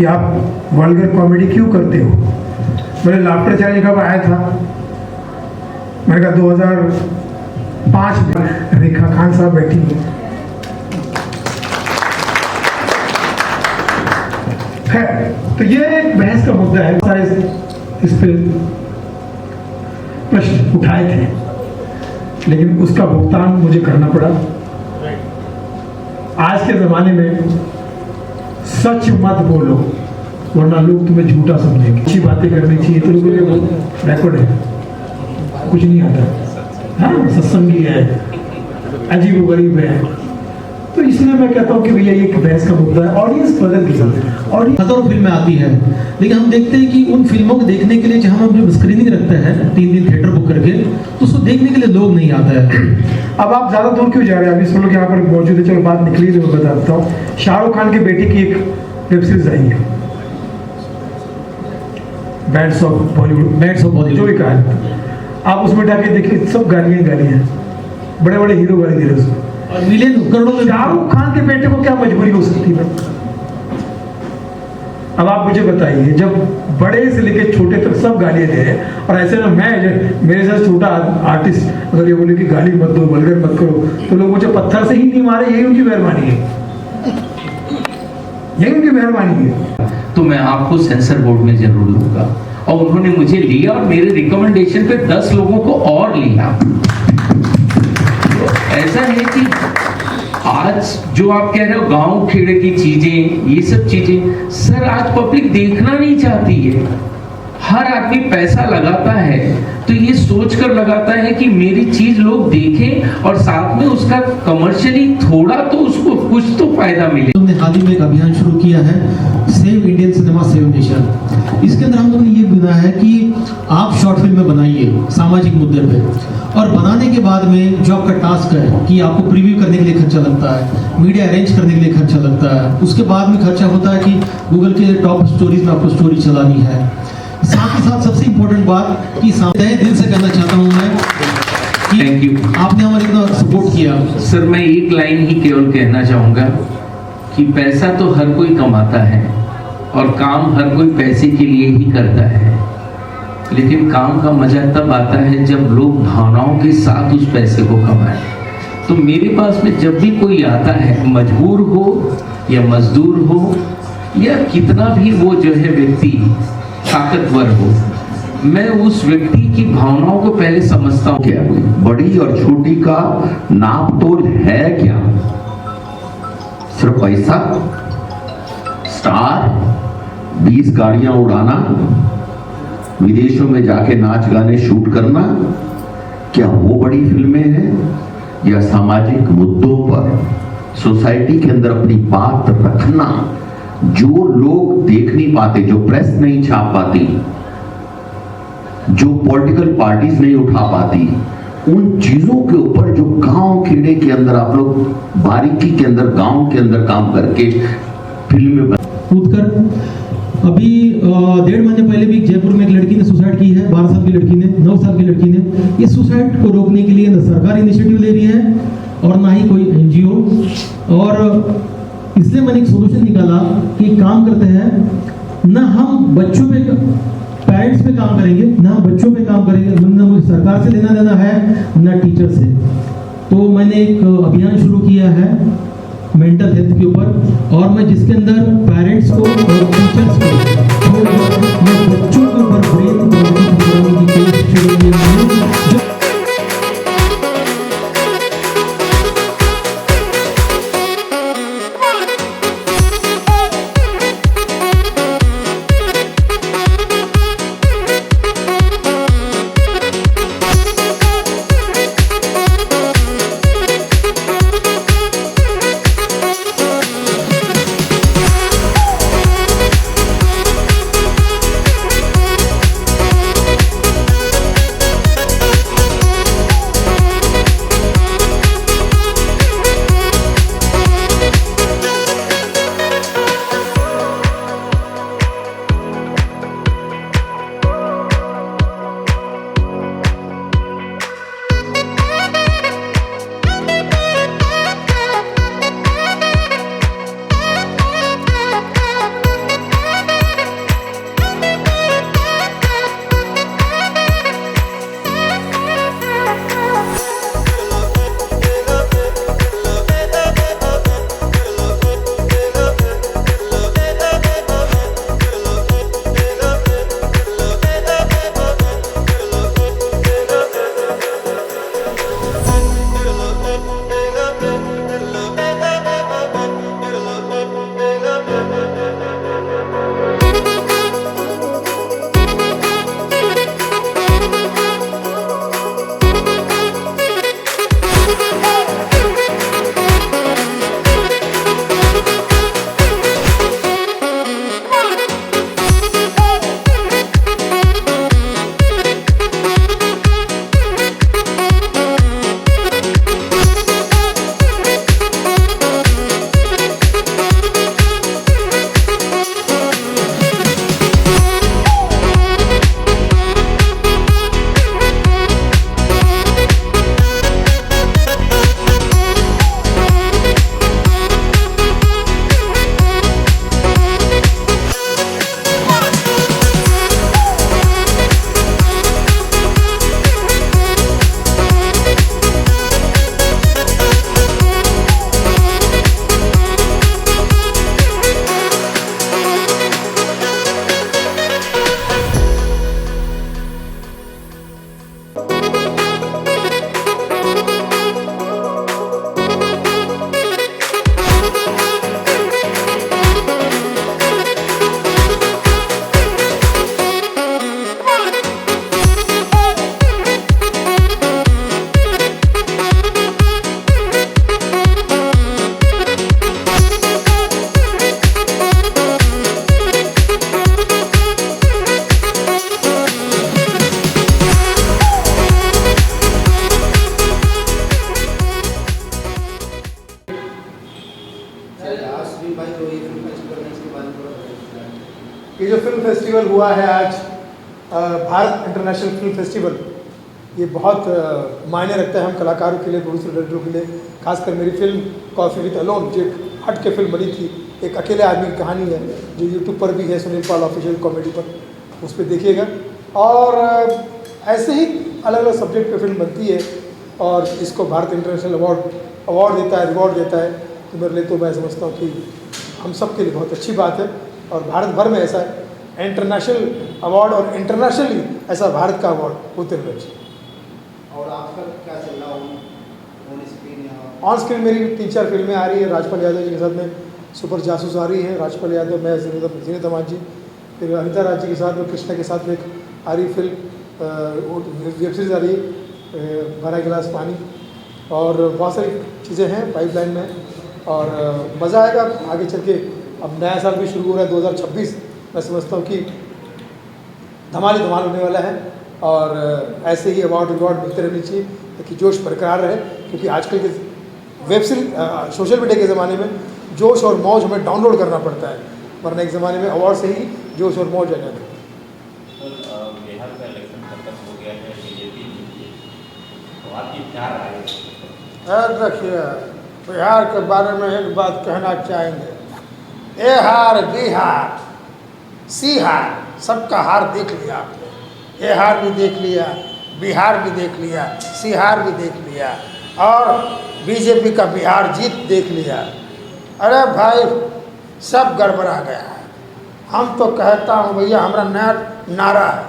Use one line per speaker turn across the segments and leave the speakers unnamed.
कि आप vulgar comedy क्यों करते हो। मैंने लाफ्टर चैलेंज कब आया था, मैंने कहा 2005 में। रेखा खान साहब बैठी हैं, है तो ये एक बहस का मुद्दा है। सारे इस पे प्रश्न उठाए थे, लेकिन उसका भुगतान मुझे करना पड़ा। आज के जमाने में सच मत बोलो, वरना लोग तुम्हें झूठा समझेंगे। अच्छी बातें करनी चाहिए, तो लोगों के रिकॉर्ड है, कुछ नहीं आता। हाँ, सत्संगी है, अजीब गरीब है। तो इसलिए मैं कहता हूँ कि भैया ये बहस का मुद्दा है। ऑडियंस बदल गई है, और
हजारों फिल्में आती है, लेकिन हम देखते हैं कि उन फिल्मों को देखने के लिए जहाँ हम जब स्क्रीनिंग रखते हैं 3 दिन थिएटर बुक करके, तो उसको देखने के लिए लोग नहीं आता है।
अब आप ज्यादा दूर क्यों जा रहे हैं, अभी सब लोग यहाँ पर मौजूद है, चलो बात निकली तो मैं बताता हूँ। शाहरुख खान के बेटे की एक वेब सीरीज आई है, बैंड्स ऑफ बॉलीवुड, जो भी कहा है। आप उसमें जाके देखिए, सब गालियाँ गालियाँ, बड़े बड़े हीरो गाली दे रहे उसमें,
और मिलियन करोड़ों में।
शाहरुख खान के बेटे को क्या मजबूरी हो सकती है। अब आप मुझे बताइए, जब बड़े से लेके छोटे तक सब गालियां दे रहे हैं, और ऐसे में मैं मेरे साथ छोटा आर्टिस्ट अगर ये बोले कि गाली मत दो, वल्गर मत करो, तो लोग मुझे पत्थर से ही नहीं मारे। यही उनकी मेहरबानी है, यही उनकी मेहरबानी है।
तो मैं आपको सेंसर बोर्ड में जरूर लूंगा, और उन्होंने मुझे लिया और मेरे रिकमेंडेशन पे 10 लोगों को और लिया। ऐसा है कि आज जो आप कह रहे हो गांव खेड़े की चीजें, ये सब चीजें सर आज पब्लिक देखना नहीं चाहती है। हर आदमी पैसा लगाता है तो ये सोचकर लगाता है कि मेरी चीज लोग देखें, और साथ में उसका कमर्शियली थोड़ा तो उसको कुछ तो फायदा मिले।
हमने हाल ही में एक अभियान शुरू किया है, save Indian cinema save nation. इसके अंदर हम लोगों ने ये बनाया है कि आप शॉर्ट फिल्में बनाइए सामाजिक मुद्दे पे, और बनाने के बाद में जो आपका टास्क है कि आपको प्रीव्यू करने के लिए खर्चा लगता है, मीडिया अरेंज करने के लिए खर्चा लगता है, उसके बाद में खर्चा होता है कि गूगल के टॉप स्टोरीज में आपको स्टोरी चलानी है। साथ ही साथ सबसे इम्पोर्टेंट बात कि तहे दिल से कहना चाहता हूँ मैं कि
थैंक यू,
आपने हमारे इतना सपोर्ट किया।
सर मैं एक लाइन ही केवल कहना चाहूंगा कि पैसा तो हर कोई कमाता है, और काम हर कोई पैसे के लिए ही करता है, लेकिन काम का मजा तब आता है जब लोग भावनाओं के साथ उस पैसे को कमाएं। तो मेरे पास में जब भी कोई आता है, मजबूर हो या मजदूर हो या कितना भी वो जो है व्यक्ति ताकतवर हो, मैं उस व्यक्ति की भावनाओं को पहले समझता हूँ।
क्या बड़ी और छोटी का नाप तोल है क्या? सिर्फ पैसा, स्टार, 20 गाड़ियां उड़ाना, विदेशों में जाके नाच गाने शूट करना, क्या वो बड़ी फिल्में हैं? या सामाजिक मुद्दों पर सोसाइटी के अंदर अपनी बात रखना, जो लोग देख नहीं पाते, जो प्रेस नहीं छाप पाती, जो पॉलिटिकल पार्टीज नहीं उठा पाती, उन चीजों के ऊपर जो गांव खेड़े के अंदर आप लोग बारीकी के अंदर गांव के अंदर काम करके फिल्में
कूदकर। अभी 1.5 महीने पहले भी जयपुर में एक लड़की ने सुसाइड की है, 12 साल की लड़की ने, 9 साल की लड़की ने। इस सुसाइड को रोकने के लिए न सरकार इनिशिएटिव ले रही है और ना ही कोई एनजीओ, और इसलिए मैंने एक सोल्यूशन निकाला कि काम करते हैं ना, हम बच्चों पे, पेरेंट्स पे काम करेंगे, ना हम बच्चों पे काम करेंगे, ना मुझे सरकार से लेना देना है ना टीचर से। तो मैंने एक अभियान शुरू किया है मेंटल हेल्थ के ऊपर, और मैं जिसके अंदर पेरेंट्स को और टीचर्स को बच्चों के ऊपर ब्रेन की कोशिश शुरू की है।
ये जो फिल्म फेस्टिवल हुआ है आज, भारत इंटरनेशनल फिल्म फेस्टिवल, ये बहुत मायने रखता है हम कलाकारों के लिए, प्रोड्यूसर डायरेक्टरों के लिए। खासकर मेरी फिल्म कॉफ़ी विद अलोन जो हट के फिल्म बनी थी, एक अकेले आदमी की कहानी है, जो यूट्यूब पर भी है, सुनील पाल ऑफिशियल कॉमेडी पर, उस पर देखिएगा। और ऐसे ही अलग अलग सब्जेक्ट पे फिल्म बनती है और इसको भारत इंटरनेशनल अवार्ड देता है, रिवॉर्ड देता है। तो मेरे लिए तो मैं समझता हूँ कि हम सब के लिए बहुत अच्छी बात है। और भारत भर में ऐसा इंटरनेशनल अवार्ड और इंटरनेशनली ऐसा भारत का अवार्ड होते रहना चाहिए।
और आजकल क्या चल रहा ऑन स्क्रीन?
ऑन स्क्रीन मेरी 3-4 फिल्में आ रही है। राजपाल यादव जी के साथ में सुपर जासूस आ रही है, राजपाल यादव, मैं जीनत अहमद जी, फिर अनिता राज जी के साथ में, कृष्णा के साथ में एक आ रही फिल्म, वेब सीरीज़ आ रही है 12 गिलास पानी, और बहुत सारी चीज़ें हैं पाइपलाइन में। और मज़ा आएगा आगे चल के। अब नया साल भी शुरू हो रहा है 2026, मैं समझता हूँ कि धमाल होने वाला है। और ऐसे ही अवार्ड रिवॉर्ड मिलते रहने चाहिए ताकि जोश बरकरार रहे, क्योंकि आजकल के वेब सीरीज सोशल मीडिया के ज़माने में जोश और मौज हमें डाउनलोड करना पड़ता है, वरना एक ज़माने में अवार्ड से ही जोश और मौज आ जाती है।
बिहार का इलेक्शन खत्म हो गया है, बीजेपी जीती, तो आपकी क्या राय है?
देखिए, बिहार के बारे में एक बात कहना चाहेंगे, ए हार बिहार सी हार, सबका हार देख लिया आपने। ए हार भी देख लिया, बिहार भी देख लिया, सी हार भी देख लिया, और बीजेपी का बिहार जीत देख लिया। अरे भाई, सब गड़बड़ा गया है। हम तो कहता हूँ भैया, हमारा नया नारा है,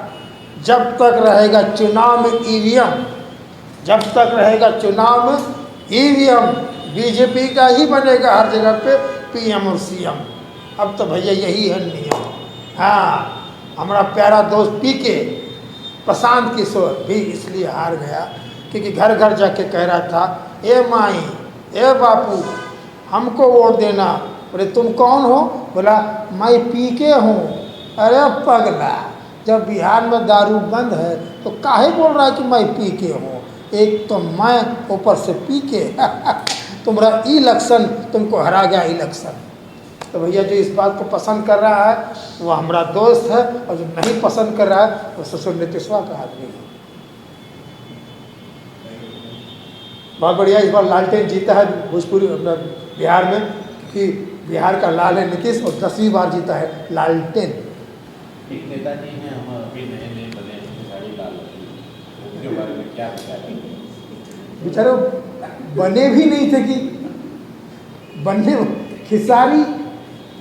जब तक रहेगा चुनाव में ईवीएम, जब तक रहेगा चुनाव में ईवीएम, बीजेपी का ही बनेगा हर जगह पे पीएम और सीएम। अब तो भैया यही है नियम। हाँ, हमारा प्यारा दोस्त पीके प्रशांत किशोर भी इसलिए हार गया क्योंकि घर घर जाके कह रहा था, ए माई, ए बापू, हमको वोट देना। बोले तुम कौन हो? बोला मैं पीके हूँ। अरे पगला, जब बिहार में दारू बंद है तो काहे बोल रहा है कि मैं पीके हूँ? एक तो मैं, ऊपर से पीके तुम्हारा इलेक्शन तुमको हरा गया इलेक्शन। तो भैया जो इस बात को पसंद कर रहा है वो हमारा दोस्त है, और जो नहीं पसंद कर रहा है वो ससुर नीतीशवा का आदमी है। बहुत बढ़िया, इस बार लालटेन जीता है भोजपुरी अपना बिहार में, क्योंकि बिहार का लाल है नीतीश, और 10वीं बार जीता है लालटेन।
एक नेताजी हैं, हम अभी नए बने हैं, खेसारी लाल, उनके बारे में क्या बताएं?
बेचारे बने भी नहीं थे कि बनने, खेसारी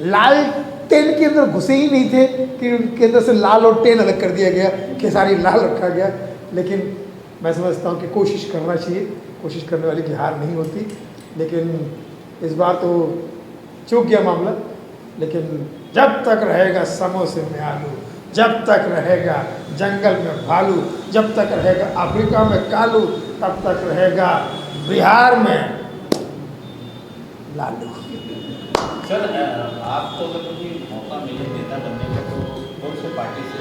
लालटेन के अंदर घुसे ही नहीं थे कि उनके अंदर से लाल और टेन अलग कर दिया गया, खेसारी लाल रखा गया। लेकिन मैं समझता हूँ कि कोशिश करना चाहिए, कोशिश करने वाले की हार नहीं होती। लेकिन इस बार तो चूक गया मामला। लेकिन जब तक रहेगा समोसे में आलू, जब तक रहेगा जंगल में भालू, जब तक रहेगा अफ्रीका में कालू, तब तक रहेगा बिहार में लालू।
सर, आपको अगर कोई मौका मिले नेता बनने का तो कौन से पार्टी से?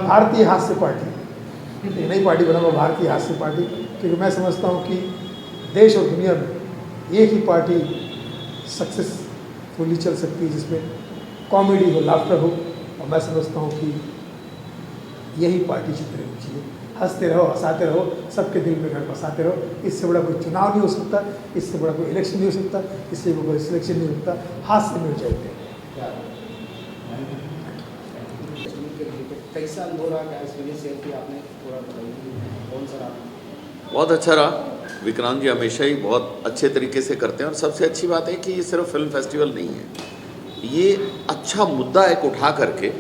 भारतीय हास्य पार्टी, एक नई पार्टी बना हुआ भारतीय हास्य पार्टी, क्योंकि मैं समझता हूँ कि देश और दुनिया में एक ही पार्टी सक्सेसफुली चल सकती है जिसमें कॉमेडी हो, लाफ्टर हो। और मैं समझता हूँ कि यही पार्टी जीत रहनी चाहिए। हंसते रहो, हंसाते रहो, सबके दिल में घर बसाते रहो। इससे बड़ा कोई चुनाव नहीं हो सकता, इससे बड़ा कोई इलेक्शन नहीं हो सकता, इससे बड़ा कोई सिलेक्शन नहीं हो सकता। हाथ से मिल जाते हैं।
कैसा हो रहा है इस वजह से कि आपने थोड़ा बताइए कौन सा रहा?
बहुत अच्छा रहा। विक्रांत जी हमेशा ही बहुत अच्छे तरीके से करते हैं, और सबसे अच्छी बात है कि ये सिर्फ फिल्म फेस्टिवल नहीं है, ये अच्छा मुद्दा एक उठा करके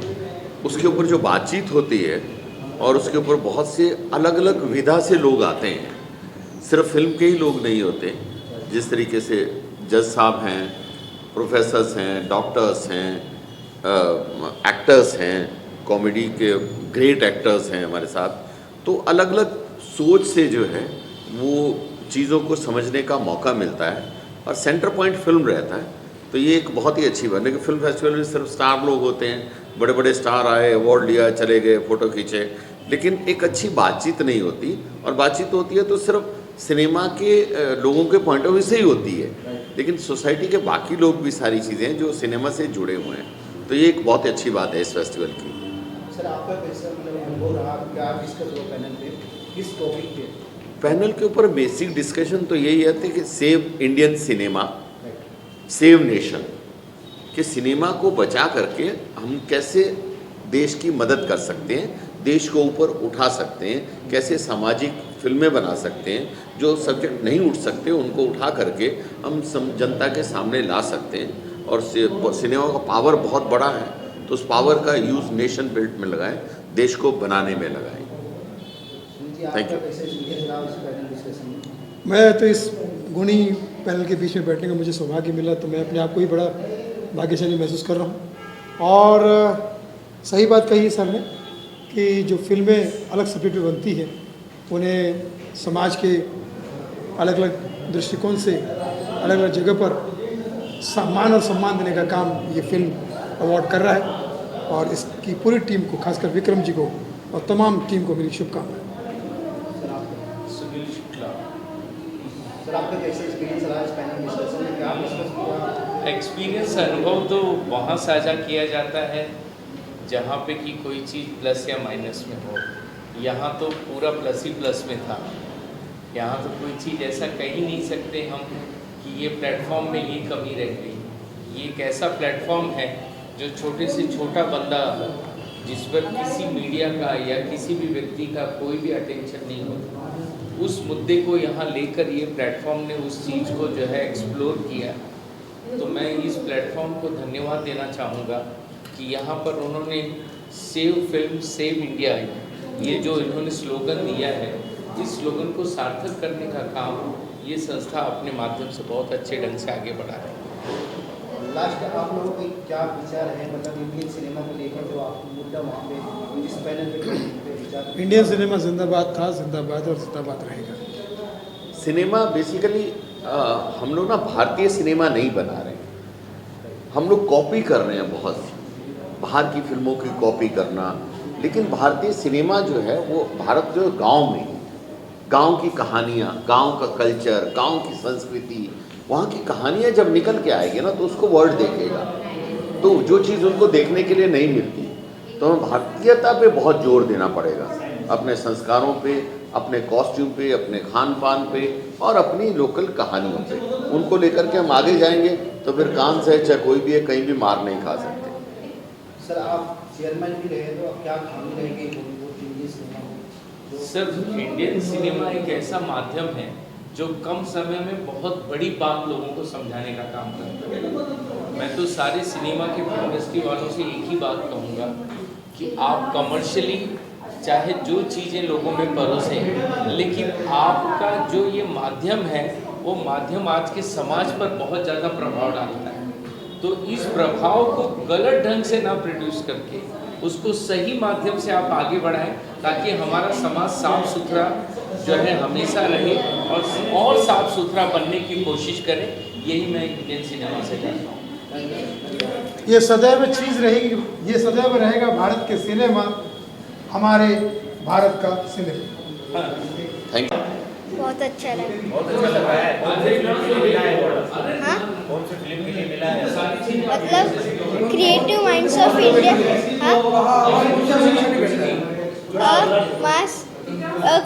उसके ऊपर जो बातचीत होती है, और उसके ऊपर बहुत से अलग अलग विधा से लोग आते हैं, सिर्फ फिल्म के ही लोग नहीं होते। जिस तरीके से जज साहब हैं, प्रोफेसर्स हैं, डॉक्टर्स हैं, एक्टर्स हैं, कॉमेडी के ग्रेट एक्टर्स हैं हमारे साथ, तो अलग अलग सोच से जो है वो चीज़ों को समझने का मौका मिलता है, और सेंटर पॉइंट फिल्म रहता है। तो ये एक बहुत ही अच्छी बात है कि फिल्म फेस्टिवल में सिर्फ स्टार लोग होते हैं, बड़े बड़े स्टार आए, अवार्ड लिया, चले गए, फ़ोटो खींचे, लेकिन एक अच्छी बातचीत नहीं होती। और बातचीत होती है तो सिर्फ सिनेमा के लोगों के पॉइंट ऑफ व्यू से ही होती है, लेकिन सोसाइटी के बाकी लोग भी सारी चीज़ें हैं जो सिनेमा से जुड़े हुए हैं, तो ये एक बहुत अच्छी बात है इस फेस्टिवल की।
सर आपका कैसा मतलब अनुभव रहा, क्या डिस्कस हुआ पैनल पे, किस टॉपिक पे?
पैनल के ऊपर बेसिक डिस्कशन तो यही है कि save Indian cinema, save nation, कि सिनेमा को बचा करके हम कैसे देश की मदद कर सकते हैं, देश को ऊपर उठा सकते हैं, कैसे सामाजिक फिल्में बना सकते हैं, जो सब्जेक्ट नहीं उठ सकते उनको उठा करके हम जनता के सामने ला सकते हैं। और सिनेमा का पावर बहुत बड़ा है, तो उस पावर का यूज़ नेशन बिल्ड में लगाएं, देश को बनाने में लगाएं। Thank you.
मैं तो इस गुणी पैनल के बीच में बैठने का मुझे सौभाग्य मिला, तो मैं अपने आप को ही बड़ा भाग्यशाली महसूस कर रहा हूँ। और सही बात कही है सर ने कि जो फिल्में अलग सब्जेक्ट पे बनती हैं उन्हें समाज के अलग अलग दृष्टिकोण से अलग अलग जगह पर सम्मान और सम्मान देने का काम ये फिल्म अवार्ड कर रहा है, और इसकी पूरी टीम को, खासकर विक्रम जी को और तमाम टीम को मेरी शुभकामनाएं।
सर आपका कैसा एक्सपीरियंस रहा इस पैनल डिस्कशन में, क्या डिस्कस किया?
एक्सपीरियंस अनुभव तो वहाँ साझा किया जाता है जहाँ पे कि कोई चीज़ प्लस या माइनस में हो। यहाँ तो पूरा प्लस ही प्लस में था। यहाँ तो कोई चीज़ ऐसा कह ही नहीं सकते हम कि ये प्लेटफॉर्म में ये कमी रह गई। ये एक ऐसा प्लेटफॉर्म है जो छोटे से छोटा बंदा, जिस पर किसी मीडिया का या किसी भी व्यक्ति का कोई भी अटेंशन नहीं होता, उस मुद्दे को यहाँ लेकर ये प्लेटफॉर्म ने उस चीज़ को जो है एक्सप्लोर किया। तो मैं इस प्लेटफॉर्म को धन्यवाद देना चाहूँगा कि यहाँ पर उन्होंने सेव फिल्म सेव इंडिया, ये जो इन्होंने स्लोगन दिया है, इस स्लोगन को सार्थक करने का काम ये संस्था अपने माध्यम से बहुत अच्छे ढंग से आगे बढ़ा रही है।
लास्ट आप लोगों के क्या विचार है, मतलब इंडियन सिनेमा को लेकर जो आप मुद्दा वहाँ पे इस पैनल पे विचार?
इंडियन सिनेमा जिंदाबाद था, जिंदाबाद और जिंदाबाद रहेगा।
सिनेमा बेसिकली हम लोग ना भारतीय सिनेमा नहीं बना रहे हैं, हम लोग कॉपी कर रहे हैं बहुत सी बाहर की फिल्मों की कॉपी करना, लेकिन भारतीय सिनेमा जो है वो भारत जो गांव में, गांव की कहानियाँ, गांव का कल्चर, गांव की संस्कृति, वहाँ की कहानियाँ जब निकल के आएगी ना तो उसको वर्ल्ड देखेगा। तो जो चीज़ उनको देखने के लिए नहीं मिलती, तो हमें भारतीयता पे बहुत जोर देना पड़ेगा, अपने संस्कारों पे, अपने कॉस्ट्यूम पे, अपने खान पान पे और अपनी लोकल कहानियों पे। उनको लेकर के हम आगे जाएंगे तो फिर कान से चाहे कोई भी है, कहीं भी मार नहीं खा सकते।
सर आप चेयरमैन भी रहे, तो अब क्या खामी रहेगी इंडियन सिनेमा को?
सर इंडियन सिनेमा एक ऐसा माध्यम है जो कम समय में बहुत बड़ी बात लोगों को समझाने का काम करता है। मैं तो सारे सिनेमा के इंडस्ट्री वालों से एक ही बात कहूँगा कि आप कमर्शियली चाहे जो चीज़ें लोगों में परोसें, लेकिन आपका जो ये माध्यम है वो माध्यम आज के समाज पर बहुत ज़्यादा प्रभाव डालता है। तो इस प्रभाव को गलत ढंग से ना प्रोड्यूस करके उसको सही माध्यम से आप आगे बढ़ाएं, ताकि हमारा समाज साफ सुथरा जो है हमेशा रहे और साफ सुथरा बनने की कोशिश करें। यही मैं इंडियन सिनेमा से कहता हूँ।
ये सदैव चीज़ रहेगी, ये सदैव रहेगा भारत के सिनेमा, हमारे भारत का सिनेमा।
Thank you.
बहुत अच्छा लगा।
बहुत अच्छा लग रहा है। कौन सी फिल्म के लिए मिला है अवार्ड?
हाँ,
कौन सी फिल्म के लिए मिला है?
मतलब क्रिएटिव माइंड्स ऑफ इंडिया। हाँ, मास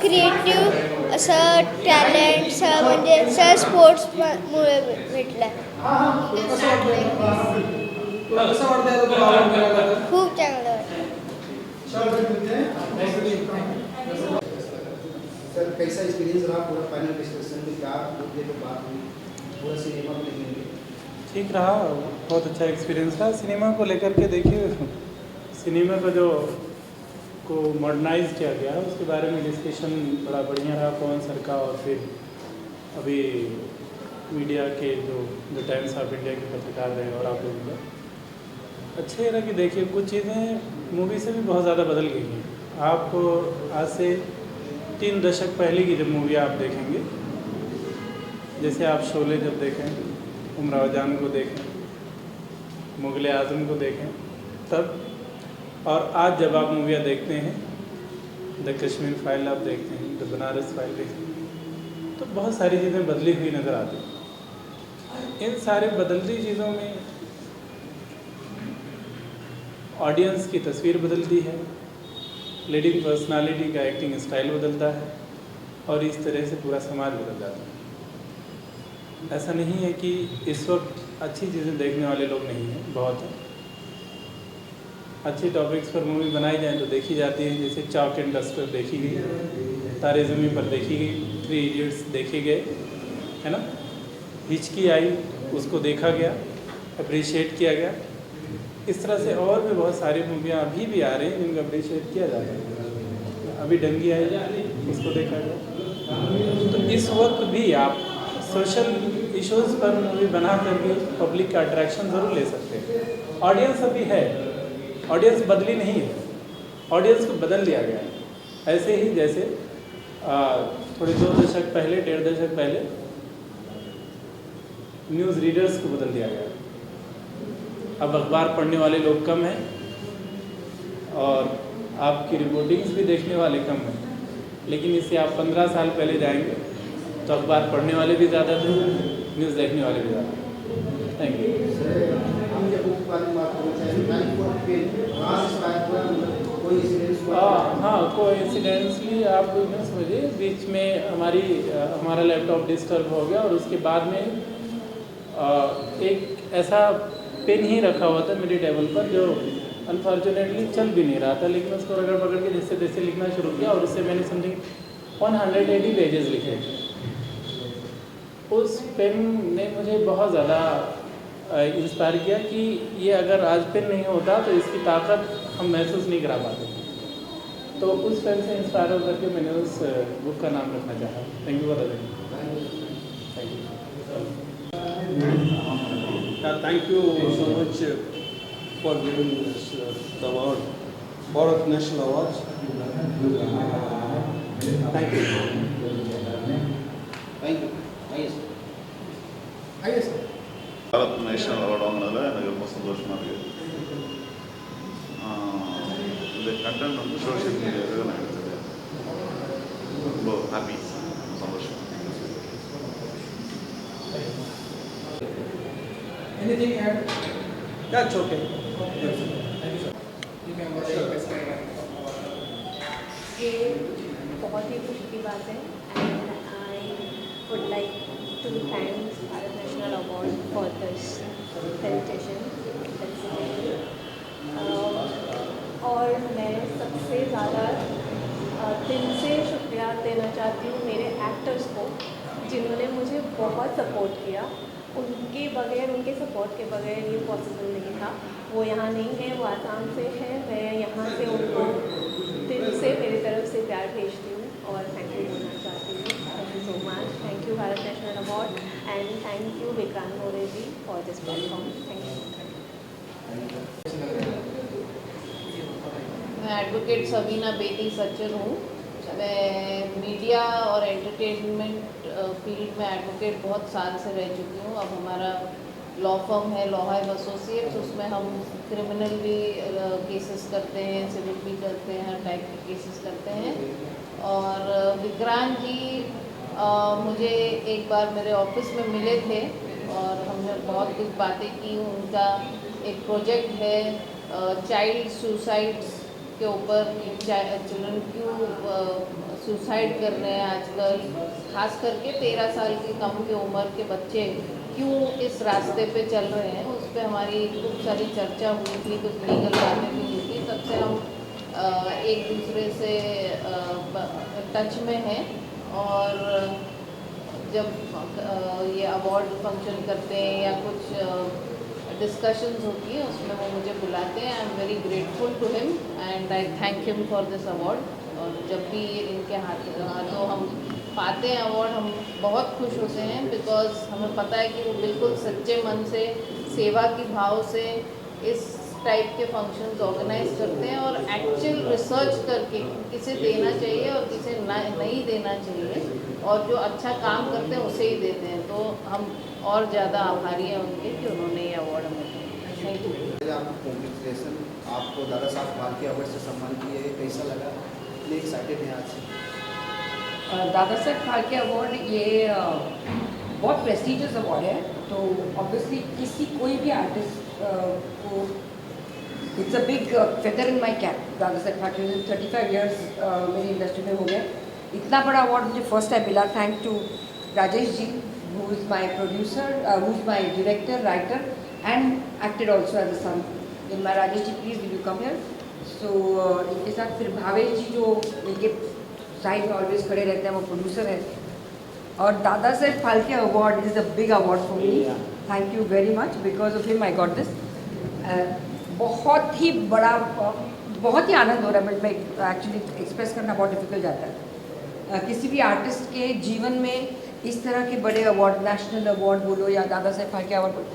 क्रिएटिव असं टॅलेंट म्हणजे सर स्पोर्ट्समुळे भेटलं. खूप चांगलं वाटतं.
सर कैसा एक्सपीरियंस रहा पूरा पैनल डिस्कशन में, क्या मुद्दे पे बात हुई, पूरा सिनेमा को लेकर?
ठीक रहा, बहुत अच्छा एक्सपीरियंस रहा सिनेमा को लेकर के। देखिए सिनेमा का जो को मॉडर्नाइज किया गया उसके बारे में डिस्कशन बड़ा बढ़िया रहा पवन सर का, और फिर अभी मीडिया के जो द टाइम्स ऑफ इंडिया के पत्रकार रहे और आप लोगों का अच्छे रहा कि देखिए कुछ चीज़ें मूवी से भी बहुत ज़्यादा बदल गई हैं। आप आज से 3 दशक पहले की जब मूवी आप देखेंगे, जैसे आप शोले जब देखें, उमराव जान को देखें, मुग़ल आज़म को देखें तब, और आज जब आप मूवियाँ देखते हैं, द कश्मीर फाइल आप देखते हैं, द बनारस फाइल देखते हैं, तो बहुत सारी चीज़ें बदली हुई नज़र आती। इन सारे बदलती चीज़ों में ऑडियंस की तस्वीर बदलती है, लीडिंग पर्सनालिटी का एक्टिंग स्टाइल बदलता है और इस तरह से पूरा समाज बदल जाता है। ऐसा नहीं है कि इस वक्त अच्छी चीज़ें देखने वाले लोग नहीं हैं, बहुत हैं। अच्छे टॉपिक्स पर मूवी बनाई जाए तो देखी जाती है, जैसे चॉक एंड डस्टर देखी गई, तारे ज़मीन पर देखी गई, 3 इडियट्स देखे गए, है ना, हिचकी आई, उसको देखा गया, अप्रिशिएट किया गया। इस तरह से और भी बहुत सारी मूवियाँ अभी भी आ रही हैं जिनको अप्रिशिएट किया जा रहा है। अभी डंगी आई, उसको देखा गया। तो इस वक्त भी आप सोशल इश्यूज़ पर मूवी बना कर भी पब्लिक का अट्रैक्शन ज़रूर ले सकते हैं। ऑडियंस अभी है, ऑडियंस बदली नहीं है, ऑडियंस को बदल दिया गया है। ऐसे ही जैसे थोड़े 2 दशक पहले, 1.5 दशक पहले न्यूज़ रीडर्स को बदल दिया गया। अब अखबार पढ़ने वाले लोग कम हैं और आपकी रिपोर्टिंग्स भी देखने वाले कम हैं। लेकिन इससे आप 15 साल पहले जाएंगे तो अखबार पढ़ने वाले भी ज़्यादा थे, न्यूज़ देखने वाले भी ज़्यादा थे। Thank you. हाँ, कोइंसिडेंटली आप न समझिए, बीच में हमारा लैपटॉप डिस्टर्ब हो गया और उसके बाद में एक ऐसा पेन ही रखा हुआ था मेरी टेबल पर जो अनफॉर्चुनेटली चल भी नहीं रहा था, लेकिन उसको रगड़ पकड़ के जैसे तैसे लिखना शुरू किया और उससे मैंने समथिंग 180 पेजेस लिखे। उस पेन ने मुझे बहुत ज़्यादा इंस्पायर किया कि ये अगर आज पेन नहीं होता तो इसकी ताकत हम महसूस नहीं करा पाते। तो उस पेन से इंस्पायर होकर के मैंने उस बुक का नाम रखना चाहा। Thank you for thank you.
Thank you so much for giving us the award, Bharat National Awards. Thank you.
Thank you. Yes.
Bharat national award வாங்கினதில் எனக்கு ரொம்ப சந்தோஷமாக இருக்குது. இந்த கண்டென்ட் வந்து சோஷியல் மீடியாவில் நான் எடுத்தது ரொம்ப ஹாப்பி, சந்தோஷம்.
Anything add?
That's okay.
ये बहुत ही खुशी की बात है and I would like to thank Bharat national award for this celebration. और मैं सबसे ज़्यादा दिल से शुक्रिया देना चाहती हूँ मेरे एक्टर्स को जिन्होंने मुझे बहुत सपोर्ट किया। उनके बगैर, उनके सपोर्ट के बगैर ये पॉसिबल नहीं था। वो यहाँ नहीं है, वो आसाम से है। मैं यहाँ से उनको दिल से मेरी तरफ से प्यार भेजती हूँ और थैंक यू बोलना चाहती हूँ। Thank you so much. Thank you Bharat national award and thank you Vikrant More ji for this platform. Thank you.
मैं एडवोकेट सबीना बेदी सज्जन हूँ। मैं मीडिया और एंटरटेनमेंट फील्ड में एडवोकेट बहुत साल से रह चुकी हूँ। अब हमारा लॉ फर्म है लॉ हाइव एसोसिएट्स, उसमें हम क्रिमिनल भी केसेस करते हैं, सिविल भी करते हैं, हर टाइप के केसेस करते हैं। और विक्रांत जी मुझे एक बार मेरे ऑफिस में मिले थे और हमने बहुत कुछ बातें की। उनका एक प्रोजेक्ट है चाइल्ड सुसाइड्स के ऊपर, चिल्ड्रन क्यों सुसाइड कर रहे हैं आजकल, खास करके 13 साल की कम की उम्र के बच्चे क्यों इस रास्ते पे चल रहे हैं। उस पर हमारी खूब सारी चर्चा हुई थी, कुछ लीगल बातें भी हुई थी। तब से हम एक दूसरे से टच में हैं और जब ये अवार्ड फंक्शन करते हैं या कुछ डिस्कशंस होती है उसमें वो मुझे बुलाते हैं। I am very grateful to him and I thank him for this award. और जब भी इनके हाथों हम पाते हैं अवार्ड हम बहुत खुश होते हैं, बिकॉज हमें पता है कि वो बिल्कुल सच्चे मन से, सेवा की भाव से इस टाइप के फंक्शंस ऑर्गेनाइज करते हैं और एक्चुअल रिसर्च करके किसे देना चाहिए और किसे नहीं देना चाहिए और जो अच्छा काम करते हैं उसे ही देते हैं। तो हम और ज़्यादा आभारी हैं उनके कि उन्होंने ये अवार्ड हमें दिया। Thank you.
आपको कॉन्ग्रेचुलेसन, आपको दादा साहब फाल्के अवार्ड से सम्मान किया है, कैसा लगा? कितने एक्साइटेड हैं आज से?
दादा साहब फाल्के अवार्ड ये बहुत प्रेस्टिजियस अवार्ड है, तो ऑब्वियसली कोई भी आर्टिस्ट को it's a big feather in my cap. Dada Saheb Phalke 35 years मेरी इंडस्ट्री में हो गए, इतना बड़ा अवार्ड मुझे फर्स्ट टाइम मिला। Thank to Rajesh ji, who is my producer, who is my director, writer and acted also as a son in my. Rajesh ji please will you come here. So इनके साथ फिर भावेश जी जो इनके साइड में ऑलवेज खड़े रहते हैं, वो प्रोड्यूसर है। और Dada Saheb Phalke award is a big award for me. Thank you very much, because of him I got this. बहुत ही बड़ा, बहुत ही आनंद हो रहा है। मैं एक्चुअली एक्सप्रेस करना बहुत डिफिकल्ट जाता है। किसी भी आर्टिस्ट के जीवन में इस तरह के बड़े अवार्ड, नेशनल अवार्ड बोलो या दादा साहब फाल्के अवार्ड बोलो,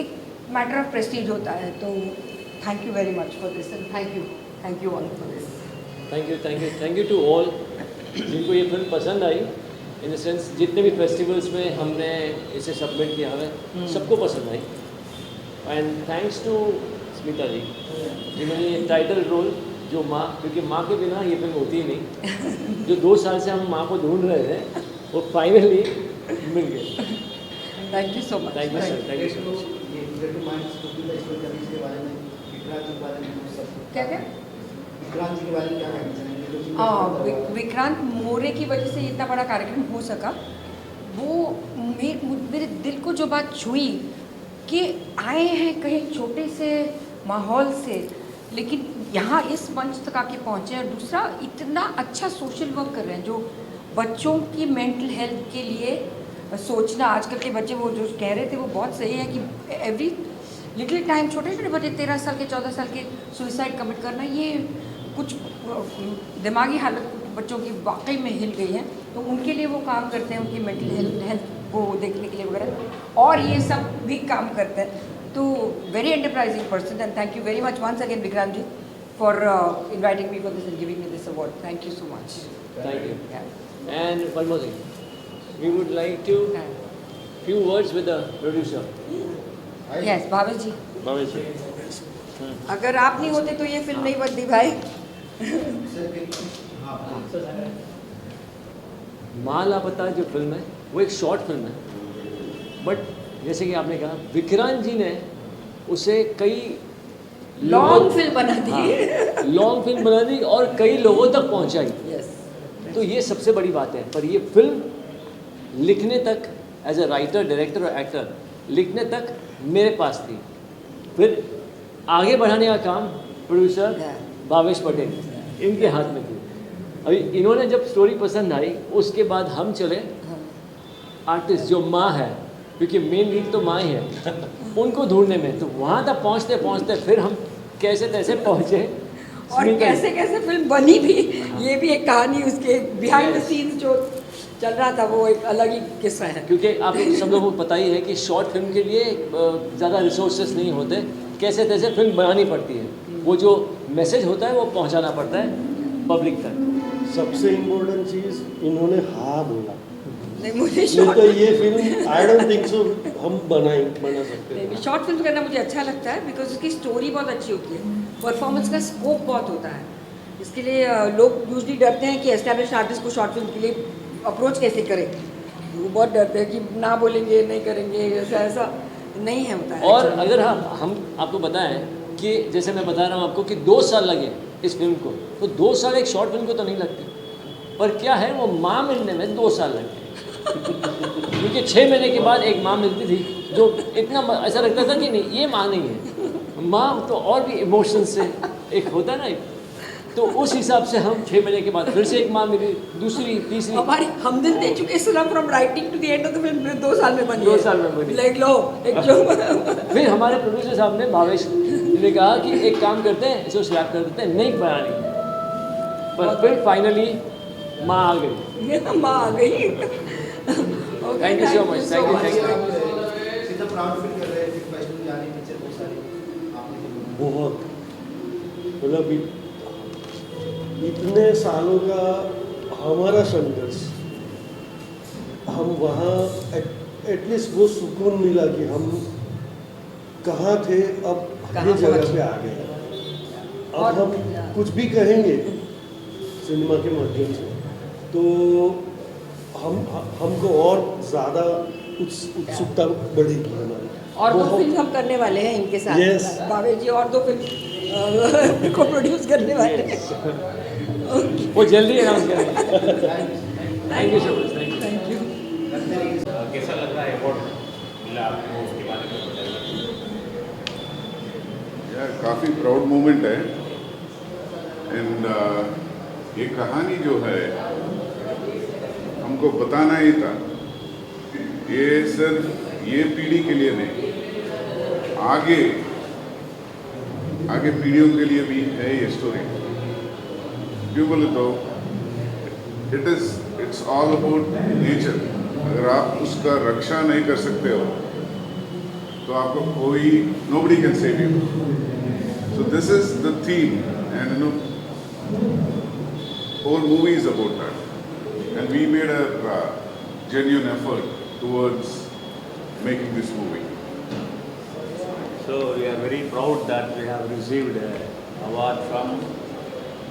एक मैटर ऑफ प्रेस्टीज होता है। तो thank you very much for this and thank you all for this.
Thank you to all जिनको ये फिल्म पसंद आई। इन द सेंस जितने भी फेस्टिवल्स में हमने इसे सबमिट किया है सबको पसंद आई। एंड थैंक्स टू स्मिता जी जिन्होंने ये टाइटल रोल, जो माँ, क्योंकि माँ के बिना ये फिल्म होती ही नहीं। जो 2 साल से हम माँ को ढूंढ रहे थे वो फाइनली मिल गए।
Thank you so much.
Thank you sir, thank you so much.
क्या क्या
विक्रांत जी के बारे में क्या कहना चाहेंगे?
विक्रांत मोरे की वजह से इतना बड़ा कार्यक्रम हो सका। वो मेरे दिल को जो बात छुई कि आए हैं कहीं छोटे से माहौल से, लेकिन यहाँ इस मंच तक आके पहुँचे। और दूसरा, इतना अच्छा सोशल वर्क कर रहे हैं जो बच्चों की मेंटल हेल्थ के लिए सोचना। आजकल के बच्चे वो जो कह रहे थे वो बहुत सही है कि एवरी लिटिल टाइम छोटे छोटे बच्चे 13 साल के 14 साल के सुइसाइड कमिट करना, ये कुछ दिमागी हालत बच्चों की वाकई में हिल गई है। तो उनके लिए वो काम करते हैं, उनकी मेंटल हेल्थ को देखने के लिए वगैरह, और ये सब भी काम करते हैं। तो very enterprising person and thank you very much once again Vikrant ji for inviting me for this and giving me this award. Thank you so much.
Thank you. And one more thing, we would like to few words with the producer.
Yes, Bhavesh ji.
Bhavesh ji.
अगर आप नहीं होते तो ये film नहीं बनती भाई।
माँ लापता जो फिल्म है वो एक शॉर्ट फिल्म है, बट जैसे कि आपने कहा विक्रांत जी ने उसे कई
लॉन्ग फिल्म बना दी।
लॉन्ग फिल्म बना दी और कई लोगों तक पहुंचाई। तो ये सबसे बड़ी बात है। पर ये फिल्म लिखने तक, एज अ राइटर, डायरेक्टर और एक्टर, लिखने तक मेरे पास थी। फिर आगे बढ़ाने का काम प्रोड्यूसर भावेश पटेल इनके हाथ में थी। अभी इन्होंने जब स्टोरी पसंद आई उसके बाद हम चले आर्टिस्ट जो माँ है, क्योंकि मेन लीड तो माँ ही है, उनको ढूंढने में। तो वहाँ तक पहुँचते पहुँचते फिर हम कैसे तैसे पहुँचे
और कैसे कैसे फिल्म बनी भी। ये भी एक कहानी, उसके बिहाइंड द सीन्स जो चल रहा था वो एक अलग ही किस्सा है।
क्योंकि आप सब लोगों को पता ही है कि शॉर्ट फिल्म के लिए ज़्यादा रिसोर्सेस नहीं होते, कैसे तैसे फिल्म बनानी पड़ती है। वो जो मैसेज होता है वो पहुंचाना पड़ता है पब्लिक तक।
सबसे इम्पोर्टेंट चीज़ इन्होंने हाँ बोला।
नहीं, मुझे
तो ये film I don't think so हम बना सकते हैं।
शॉर्ट फिल्म करना मुझे अच्छा लगता है बिकॉज उसकी स्टोरी बहुत अच्छी होती है, परफॉर्मेंस का स्कोप बहुत होता है। इसके लिए लोग यूजली डरते हैं कि एस्टैब्लिश आर्टिस्ट को शॉर्ट फिल्म के लिए अप्रोच कैसे करें। वो बहुत डरते हैं कि ना बोलेंगे, नहीं करेंगे, ऐसा नहीं है होता है।
और अगर हम आपको बताएं कि जैसे मैं बता रहा हूँ आपको कि 2 साल लगे इस फिल्म को, तो 2 साल एक शॉर्ट फिल्म को तो नहीं लगते। पर क्या है, वो माँ मिलने में 2 साल लगे। क्योंकि 6 महीने के बाद एक माँ मिलती थी जो इतना ऐसा लगता था कि नहीं ये माँ नहीं है, माँ तो और भी इमोशन से एक होता है ना। तो उस हिसाब से हम 6 महीने के बाद फिर से एक माँ मिली, दूसरी, तीसरी।
हमारी हम दिल दे चुके हैं from writing to the end of the film 2 साल में बनी।
2 साल में बनी।
लाइक लो एक जो
फिर हमारे प्रोड्यूसर साहब ने, भावेश ने कहा कि एक काम करते हैं, इसे स्क्रैप कर देते हैं, नहीं बनानी। पर फिर फाइनली माँ आ गई।
माँ आ गई।
Thank you so much. Thank you.
बहुत, मतलब इतने सालों का हमारा संघर्ष, हम वहाँ एटलीस्ट वो सुकून मिला कि हम कहाँ थे, अब ये जगह पे आ गए। अब हम कुछ भी कहेंगे सिनेमा के माध्यम से तो हमको और ज़्यादा उत्सुकता बढ़ेगी हमारी।
और दो फिल्म हम करने वाले हैं इनके साथ।
Yes.
भावे जी और दो फिल्म को प्रोड्यूस करने वाले हैं।
वो जल्दी अनाउंस करेंगे। Thank you so much.
Thank you.
कैसा लग रहा है अवार्ड मिला आपको, उसके बारे में बताइए।
यार काफ़ी प्राउड मोमेंट है। एंड ये कहानी जो है हमको बताना ही था, ये सिर्फ ये पीढ़ी के लिए नहीं, आगे पीढ़ियों के लिए भी है ये स्टोरी। क्यों बोले तो इट्स ऑल अबाउट नेचर। अगर आप उसका रक्षा नहीं कर सकते हो तो आपको कोई nobody can save you. So this is the theme, and whole movie is about that. And we made a genuine effort towards making this movie.
So we are very proud that we have received an award from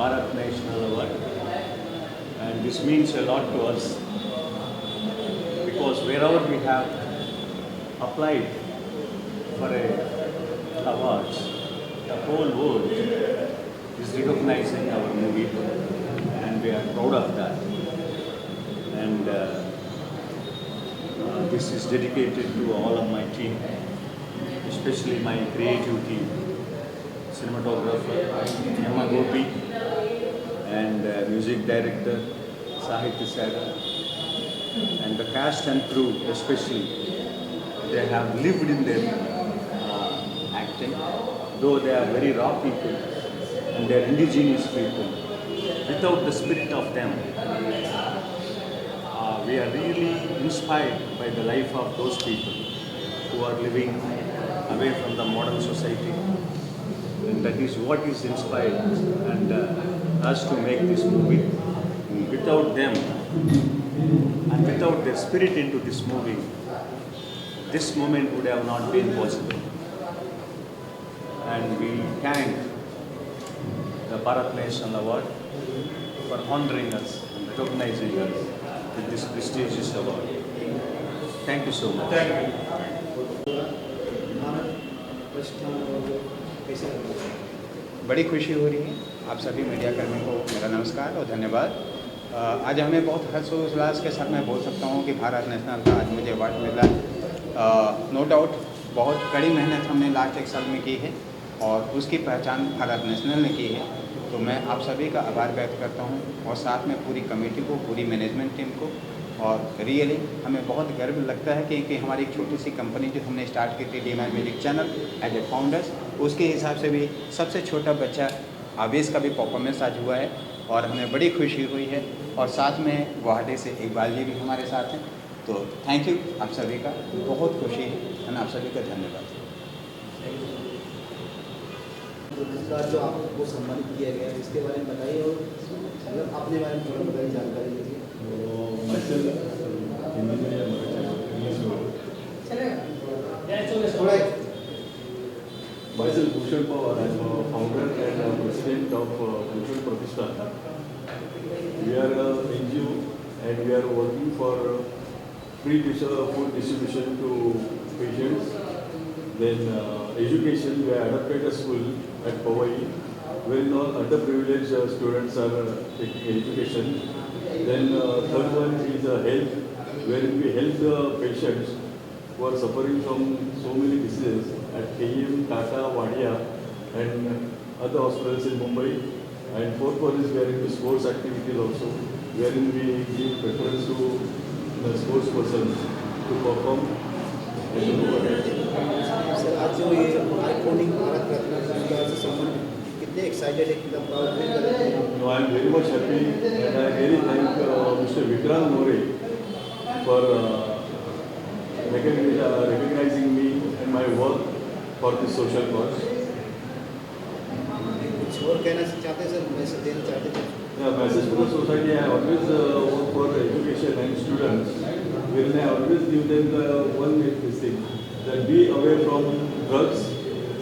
Bharat National Award, and this means a lot to us because wherever we have applied for a awards, the whole world is recognizing our movie, and we are proud of that. And this is dedicated to all of my team, especially my creative team, cinematographer Yama Gopi and music director Sahitya Sagar, and the cast and crew especially. They have lived in their acting, though they are very raw people and they are indigenous people. Without the spirit of them, we are really inspired by the life of those people who are living away from the modern society, and that is what is inspired and us to make this movie. Without them and without their spirit into this movie, this moment would have not been possible. And we thank the Bharat National Award for honoring us and recognizing us with this prestigious award. Thank you so much.
बड़ी खुशी हो रही है। आप सभी media कर्मियों को मेरा नमस्कार और धन्यवाद। आज हमें बहुत हर्षोल्लास के साथ मैं बोल सकता हूँ कि भारत नेशनल का आज मुझे अवार्ड मिला। नो डाउट बहुत कड़ी मेहनत हमने लास्ट एक साल में की है और उसकी पहचान भारत नेशनल ने की है, तो मैं आप सभी का आभार व्यक्त करता हूँ और साथ में पूरी कमेटी को, पूरी मैनेजमेंट टीम को। और रियली हमें बहुत गर्व लगता है कि हमारी एक छोटी सी कंपनी जो हमने स्टार्ट की थी DMI music channel as a founders, उसके हिसाब से भी सबसे छोटा बच्चा आवेश का भी परफॉर्मेंस आज हुआ है और हमें बड़ी खुशी हुई है। और साथ में गुवाहाटी से इकबाल जी भी हमारे साथ हैं, तो थैंक यू आप सभी का, बहुत खुशी है आप सभी का धन्यवाद।
जो आपको सम्मानित किया गया है इसके बारे में बताइए और मतलब अपने बारे में थोड़ा बताइए, जानकारी दीजिए।
Myself Bhushan Pawar, I am a founder and president of Bhushan Pratishthan. We are an NGO and we are working for free food distribution to patients. Then education, we adopted a school at Powai where all underprivileged students are taking education. Then third one is health, where we help the patients who are suffering from so many diseases at KEM, Tata, Wadia and other hospitals in Mumbai. And fourth one is we are into sports activities also, wherein we give preference to the sports persons to perform.
आज जो ये iconic Bharat Ratna पुरस्कार से संबंधित कितने excited है, कितना proud feel कर रहे हैं?
No, I am very much happy and I really thank Mr. Vikrant More for recognizing me and my work for this social cause.
कुछ और कहना चाहते हैं सर, मैसेज देना चाहते हैं?
Yeah, message for the society. I always work for education and students. Wherein I always give them the one thing that be away from drugs,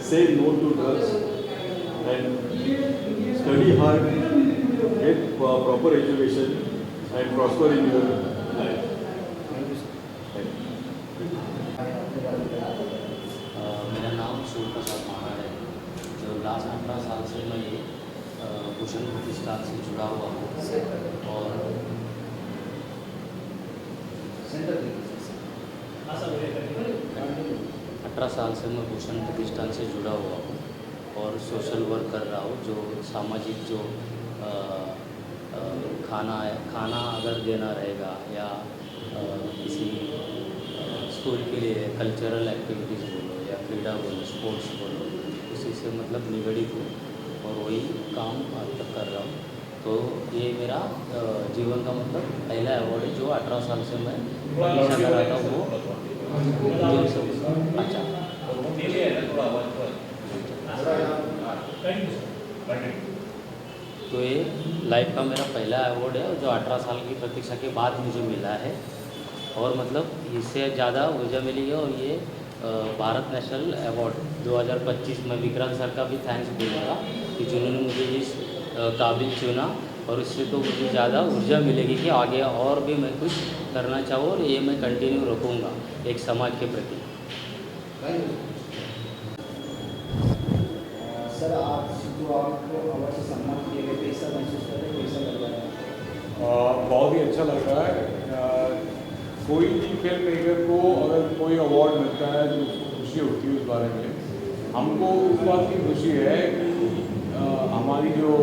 say no to drugs, and study hard, get proper education, and prosper in your
मेरा नाम सूर्य प्रसाद महाराज है। जो last 18 साल से मैं ये भूषण प्रतिष्ठान से जुड़ा हुआ हूँ और 18 साल से मैं भूषण प्रतिष्ठान से जुड़ा हुआ हूँ और सोशल वर्क कर रहा हूँ। जो सामाजिक जो खाना अगर देना रहेगा या किसी स्कूल के लिए कल्चरल एक्टिविटीज़ बोलो या क्रीड़ा बोलो, स्पोर्ट्स बोलो, उसी से मतलब निगड़ित हूँ और वही काम आज तक कर रहा हूँ। तो ये मेरा जीवन का मतलब पहला अवार्ड है जो 18 साल से मैं हमेशा कर रहा था वो अच्छा। तो ये लाइफ का मेरा पहला अवार्ड है जो 18 साल की प्रतीक्षा के बाद मुझे मिला है और मतलब इससे ज़्यादा ऊर्जा मिली है। और ये भारत नेशनल अवार्ड 2025 में विक्रांत सर का भी थैंक्स बोलूँगा कि जिन्होंने मुझे इस काबिल चुना और इससे तो मुझे ज़्यादा ऊर्जा मिलेगी कि आगे और भी मैं कुछ करना चाहूँ और ये मैं कंटिन्यू रखूँगा एक समाज के प्रति।
सर आज जो आपको अवार्ड से सम्मान किए गए कैसा महसूस कर रहे हैं, कैसा लग रहा है?
बहुत ही अच्छा लग रहा है। कोई भी फिल्म मेकर को अगर कोई अवार्ड मिलता है तो उसको खुशी होती है उस बारे में। हमको उस बात की खुशी है कि हमारी जो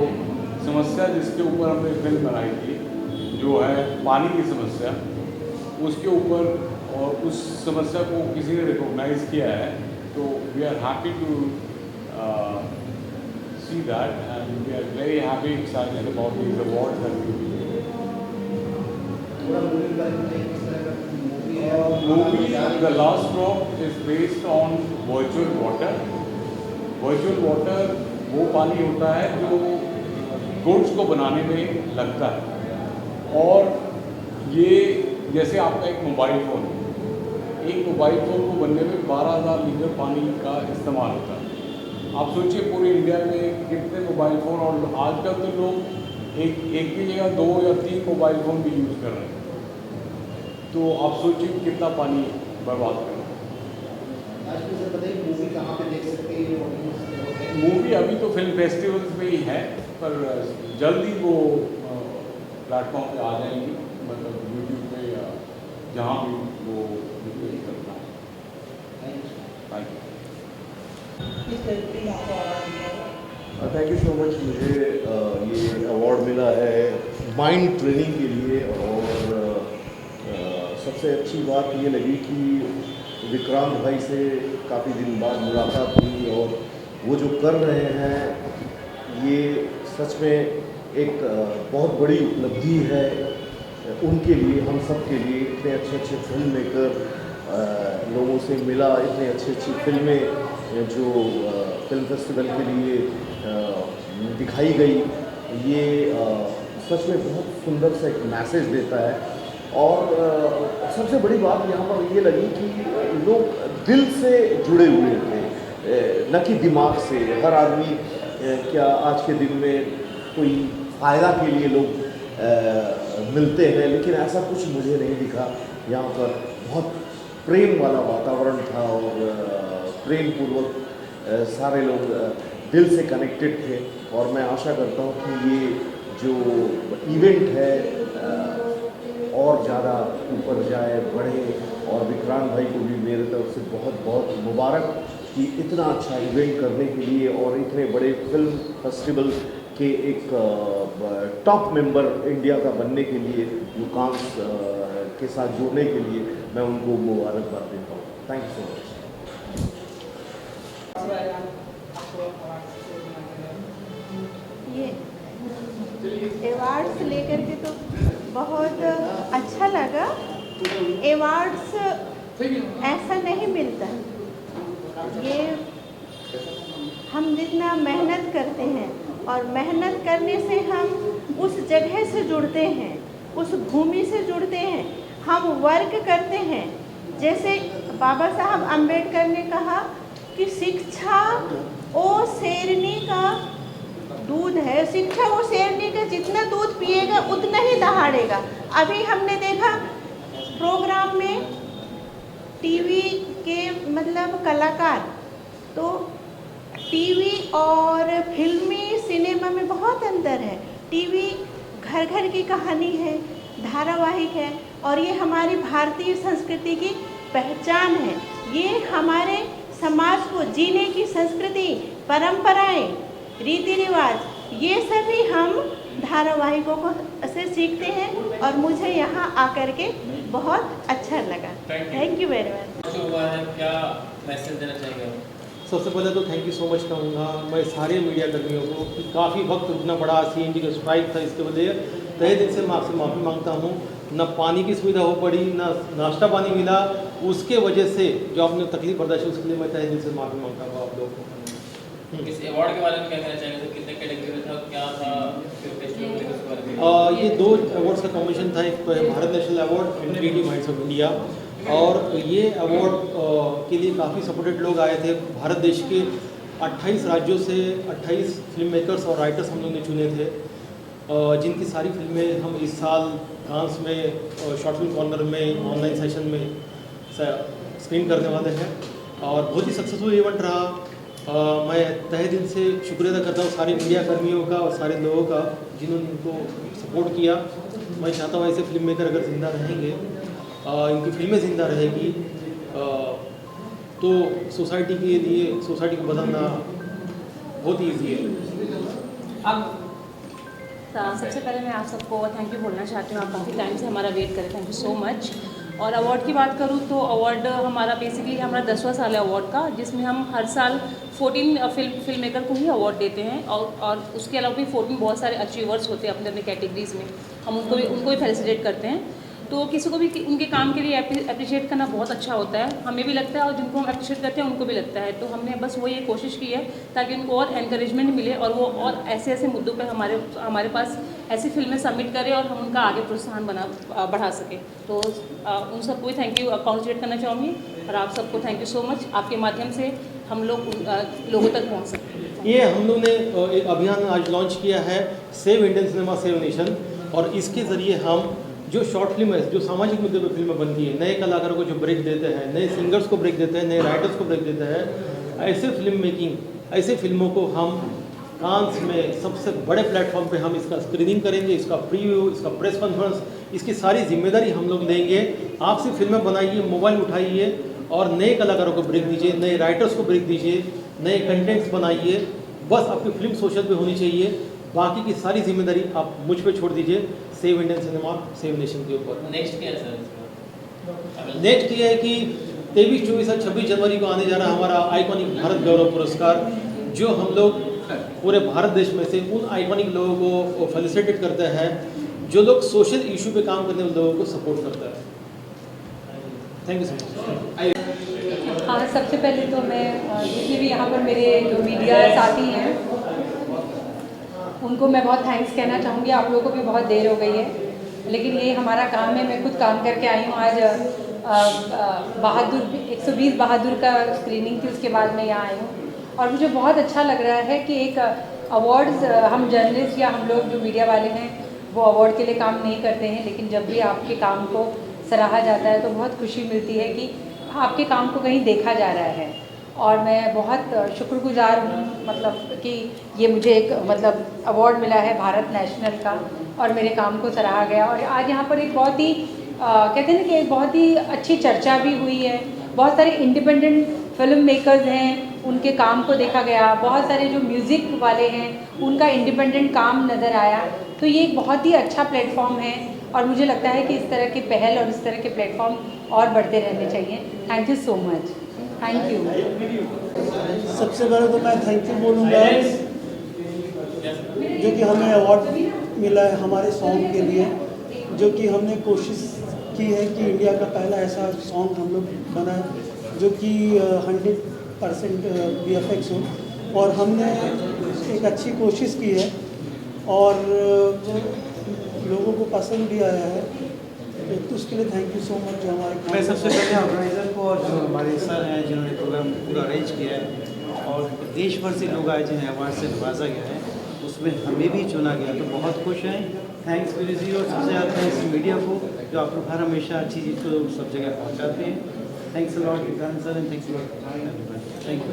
समस्या जिसके ऊपर हमने फिल्म बनाई थी जो है पानी की समस्या, उसके ऊपर और उस समस्या को किसी ने रिकॉग्नाइज किया है। तो we are happy to see that and we are very happy, excited about these awards that we will. Movie, The Last Drop is based on virtual water. Virtual water वो पानी होता है जो गुड्स को बनाने में लगता है और ये जैसे आपका एक मोबाइल फ़ोन है, एक मोबाइल फ़ोन को बनने में 12,000 लीटर पानी का इस्तेमाल होता है। आप सोचिए पूरे इंडिया में कितने मोबाइल फ़ोन और आजकल तो लोग एक की जगह 2 या 3 मोबाइल फ़ोन भी यूज़ कर रहे हैं। तो आप सोचिए कितना पानी बर्बाद कर रहे हैं।
मूवी कहाँ पे देख सकते हैं?
मूवी अभी तो फिल्म फेस्टिवल्स में ही है पर जल्दी वो प्लेटफॉर्म पे आ जाएंगी, मतलब यूट्यूब पे या जहाँ भी वो रिलीज करना है। Thank you.
Thank you so much. मुझे ये अवार्ड मिला है माइंड ट्रेनिंग के लिए और सबसे अच्छी बात ये लगी कि विक्रांत भाई से काफ़ी दिन बाद मुलाकात हुई और वो जो कर रहे हैं ये सच में एक बहुत बड़ी उपलब्धि है उनके लिए, हम सब के लिए। इतने अच्छे फिल्म मेकर लोगों से मिला, इतनी अच्छी फिल्में जो फिल्म फेस्टिवल के लिए दिखाई गई, ये सच में बहुत सुंदर सा एक मैसेज देता है। और सबसे बड़ी बात यहाँ पर ये लगी कि लोग दिल से जुड़े हुए थे, न कि दिमाग से। हर आदमी क्या आज के दिन में कोई फ़ायदा के लिए लोग मिलते हैं, लेकिन ऐसा कुछ मुझे नहीं दिखा। यहाँ पर बहुत प्रेम वाला वातावरण था और प्रेम पूर्वक सारे लोग दिल से कनेक्टेड थे। और मैं आशा करता हूँ कि ये जो इवेंट है और ज़्यादा ऊपर जाए, बढ़े। और विक्रांत भाई को भी मेरे तरफ से बहुत बहुत मुबारक कि इतना अच्छा इवेंट करने के लिए और इतने बड़े फिल्म फेस्टिवल के एक टॉप मेंबर इंडिया का बनने के लिए, युकांश के साथ जुड़ने के लिए मैं उनको मुबारकबाद देता हूँ। Thank you so much.
ये अवार्ड्स लेकर के तो बहुत अच्छा लगा। अवार्ड्स ऐसा नहीं मिलता, ये हम जितना मेहनत करते हैं और मेहनत करने से हम उस जगह से जुड़ते हैं, उस भूमि से जुड़ते हैं, हम वर्क करते हैं। जैसे बाबा साहब अम्बेडकर ने कहा कि शिक्षा वो शेरनी का दूध है, शिक्षा वो शेरनी का जितना दूध पिएगा उतना ही दहाड़ेगा। अभी हमने देखा प्रोग्राम में टीवी के मतलब कलाकार, तो टीवी और फिल्मी सिनेमा में बहुत अंतर है। टीवी घर घर की कहानी है, धारावाहिक है, और ये हमारी भारतीय संस्कृति की पहचान है। ये हमारे समाज को जीने की संस्कृति, परंपराएं, रीति रिवाज, ये सभी हम धारावाहिकों को से सीखते हैं और मुझे यहाँ आकर के बहुत अच्छा लगा। Thank you very much.
क्या मैसेज देना चाहेंगे?
सबसे पहले तो थैंक यू सो मच कहूँगा मैं सारे मीडिया कर्मियों को कि काफ़ी वक्त रुकना पड़ा, CNG का स्ट्राइक था, इसके वजह तहे दिल से मैं आपसे माफ़ी मांगता हूँ। न पानी की सुविधा हो पड़ी, न नाश्ता पानी मिला, उसके वजह से जो आपने तकलीफ बर्दाश्त है उसके लिए मैं तहे दिल से माफ़ी मांगता हूँ आप लोगों को।
इस अवार्ड के बारे में क्या कहना चाहेंगे? तो कितने कैटेगरी था, क्या था, फिर फेस्टिवल के बारे में?
ये 2 अवार्ड्स का कॉम्बिनेशन था, एक तो है Bharat national award and creative minds of India, और ये अवार्ड के लिए काफ़ी सपोर्टेड लोग आए थे। भारत देश के 28 राज्यों से 28 फिल्म मेकर्स और राइटर्स हम लोग ने चुने थे, जिनकी सारी फिल्में हम इस साल कांस में शॉर्ट फिल्म कॉर्नर में ऑनलाइन सेशन में स्क्रीन करने वाले हैं, और बहुत ही सक्सेसफुल इवेंट रहा। मैं तहे दिल से शुक्रिया अदा करता हूँ सारे मीडिया कर्मियों का और सारे लोगों का जिन्होंने इनको सपोर्ट किया। मैं चाहता हूँ ऐसे फिल्म मेकर अगर ज़िंदा रहेंगे, इनकी फिल्में ज़िंदा रहेगी, तो सोसाइटी के लिए, सोसाइटी को बदलना बहुत ईजी है।
अब सबसे पहले मैं आप सबको थैंक यू बोलना चाहती हूँ। आप काफ़ी टाइम से हमारा वेट करें, थैंक यू सो मच। और अवार्ड की बात करूँ तो अवार्ड हमारा बेसिकली हमारा 10वां साल है अवार्ड का, जिसमें हम हर साल 14 फिल्म मेकर को ही अवार्ड देते हैं, और उसके अलावा भी 14 बहुत सारे अचीवर्स होते हैं अपने अपने कैटेगरीज में, हम उनको भी फेलिसिटेट करते हैं। तो किसी को भी उनके काम के लिए अप्रिशिएट करना बहुत अच्छा होता है, हमें भी लगता है और जिनको हम अप्रिशिएट करते हैं उनको भी लगता है। तो हमने बस वो ये कोशिश की है ताकि उनको और एनकरेजमेंट मिले और वो और ऐसे ऐसे मुद्दों पे हमारे पास ऐसी फिल्में सबमिट करें और हम उनका आगे प्रोत्साहन बढ़ा सकें। तो उन सबको भी थैंक यू कॉन्ग्रेचुलेट करना चाहूँगी, और आप सबको थैंक यू सो मच। आपके माध्यम से हम लोग लोगों तक पहुँच सकते हैं।
ये हम लोग ने एक अभियान आज लॉन्च किया है, save Indian cinema save nation, और इसके ज़रिए हम जो शॉर्ट फिल्म है, जो सामाजिक मुद्दे पर फिल्में बनती है, नए कलाकारों को जो ब्रेक देते हैं, नए सिंगर्स को ब्रेक देते हैं, नए राइटर्स को ब्रेक देते हैं, ऐसे फिल्म मेकिंग, ऐसे फिल्मों को हम कांस में सबसे बड़े प्लेटफॉर्म पे हम इसका स्क्रीनिंग करेंगे, इसका प्रीव्यू, इसका प्रेस कॉन्फ्रेंस, इसकी सारी जिम्मेदारी हम लोग लेंगे। आप सिर्फ फिल्में बनाइए, मोबाइल उठाइए और नए कलाकारों को ब्रेक दीजिए, नए राइटर्स को ब्रेक दीजिए, नए कंटेंट्स बनाइए। बस आपकी फिल्म सोशल पे होनी चाहिए, बाकी की सारी जिम्मेदारी आप मुझ पे छोड़ दीजिए, save Indian cinema save nation के ऊपर।
नेक्स्ट क्या है सर?
नेक्स्ट ये है कि 23, 24 और 26 जनवरी को आने जा रहा है हमारा आइकॉनिक भारत गौरव पुरस्कार, जो हम लोग पूरे भारत देश में से उन आइकॉनिक लोगों को फेलिसिटेट करते हैं जो लोग सोशल इशू पे काम करने वाले लोगों को सपोर्ट करता है। Thank you so much.
हाँ, सबसे पहले तो मैं जितने भी यहाँ पर मेरे जो मीडिया साथी हैं उनको मैं बहुत थैंक्स कहना चाहूँगी। आप लोगों को भी बहुत देर हो गई है, लेकिन ये हमारा काम है, मैं खुद काम करके आई हूँ। आज बहादुर 120 बहादुर का स्क्रीनिंग थी, उसके बाद मैं यहाँ आई हूँ और मुझे बहुत अच्छा लग रहा है कि एक अवार्ड्स, हम जर्नलिस्ट या हम लोग जो मीडिया वाले हैं वो अवार्ड के लिए काम नहीं करते हैं, लेकिन जब भी आपके काम को सराहा जाता है तो बहुत खुशी मिलती है कि आपके काम को कहीं देखा जा रहा है। और मैं बहुत शुक्रगुजार हूँ मतलब कि ये मुझे एक मतलब अवार्ड मिला है भारत नेशनल का और मेरे काम को सराहा गया। और आज यहाँ पर एक बहुत ही कहते हैं ना कि एक बहुत ही अच्छी चर्चा भी हुई है। बहुत सारे इंडिपेंडेंट फिल्म मेकर्स हैं, उनके काम को देखा गया। बहुत सारे जो म्यूज़िक वाले हैं उनका इंडिपेंडेंट काम नज़र आया। तो ये एक बहुत ही अच्छा प्लेटफॉर्म है और मुझे लगता है कि इस तरह की पहल और इस तरह के प्लेटफॉर्म और बढ़ते रहने चाहिए। Thank you so much. Thank you.
सबसे पहले तो मैं थैंक यू बोलूँगा जो कि हमें अवार्ड मिला है हमारे सॉन्ग के लिए, जो कि हमने कोशिश की है कि इंडिया का पहला ऐसा सॉन्ग हम लोग बनाए जो कि 100% VFX हो, और हमने एक अच्छी कोशिश की है और लोगों को पसंद भी आया है, तो उसके लिए थैंक यू सो मच। जो हमारे
मैं सबसे पहले ऑर्गेनाइज़र को और जो हमारे सर हैं जिन्होंने प्रोग्राम पूरा अरेंज किया है और देश भर से लोग आए जिन्हें अवार्ड से नवाजा गया है, उसमें हमें भी चुना गया, तो बहुत खुश हैं। थैंक्स गुरु जी, और सबसे ज़्यादा थैंक्स मीडिया को जो आप लोग हर हमेशा अच्छी चीज़ को सब जगह पहुँचाते हैं। Thanks a lot Vikrant sir and thanks a lot, thank you.